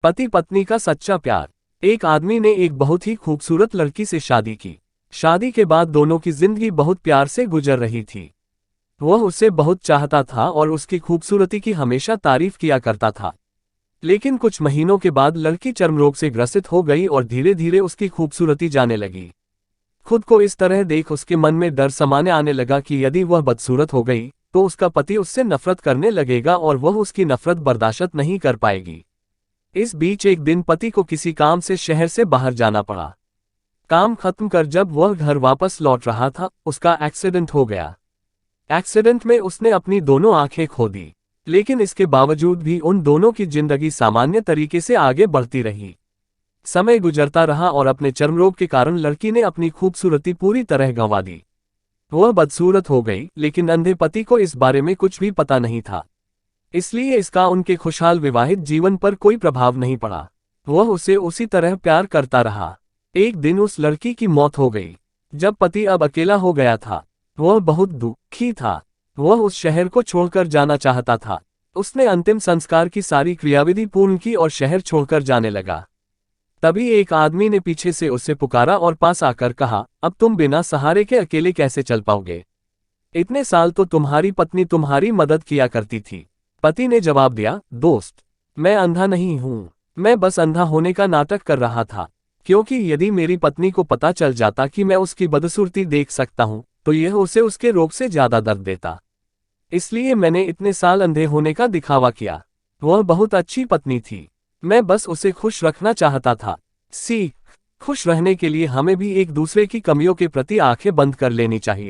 पति पत्नी का सच्चा प्यार। एक आदमी ने एक बहुत ही खूबसूरत लड़की से शादी की। शादी के बाद दोनों की जिंदगी बहुत प्यार से गुजर रही थी। वह उसे बहुत चाहता था और उसकी खूबसूरती की हमेशा तारीफ किया करता था। लेकिन कुछ महीनों के बाद लड़की चर्मरोग से ग्रसित हो गई और धीरे धीरे उसकी खूबसूरती जाने लगी। खुद को इस तरह देख उसके मन में डर समाने आने लगा कि यदि वह बदसूरत हो गई तो उसका पति उससे नफरत करने लगेगा और वह उसकी नफरत बर्दाश्त नहीं कर पाएगी। इस बीच एक दिन पति को किसी काम से शहर से बाहर जाना पड़ा। काम खत्म कर जब वह घर वापस लौट रहा था, उसका एक्सीडेंट हो गया। एक्सीडेंट में उसने अपनी दोनों आंखें खो दी, लेकिन इसके बावजूद भी उन दोनों की जिंदगी सामान्य तरीके से आगे बढ़ती रही। समय गुजरता रहा और अपने चर्मरोग के कारण लड़की ने अपनी खूबसूरती पूरी तरह गंवा दी। वह बदसूरत हो गई, लेकिन अंधे पति को इस बारे में कुछ भी पता नहीं था। इसलिए इसका उनके खुशहाल विवाहित जीवन पर कोई प्रभाव नहीं पड़ा। वह उसे उसी तरह प्यार करता रहा। एक दिन उस लड़की की मौत हो गई। जब पति अब अकेला हो गया था, वह बहुत दुखी था। वह उस शहर को छोड़कर जाना चाहता था। उसने अंतिम संस्कार की सारी क्रियाविधि पूर्ण की और शहर छोड़कर जाने लगा। तभी एक आदमी ने पीछे से उसे पुकारा और पास आकर कहा, अब तुम बिना सहारे के अकेले कैसे चल पाओगे? इतने साल तो तुम्हारी पत्नी तुम्हारी मदद किया करती थी। पति ने जवाब दिया, दोस्त, मैं अंधा नहीं हूं, मैं बस अंधा होने का नाटक कर रहा था। क्योंकि यदि मेरी पत्नी को पता चल जाता कि मैं उसकी बदसूरती देख सकता हूं, तो यह उसे उसके रोग से ज्यादा दर्द देता। इसलिए मैंने इतने साल अंधे होने का दिखावा किया। वह बहुत अच्छी पत्नी थी, मैं बस उसे खुश रखना चाहता था। सीख, खुश रहने के लिए हमें भी एक दूसरे की कमियों के प्रति आंखें बंद कर लेनी चाहिए।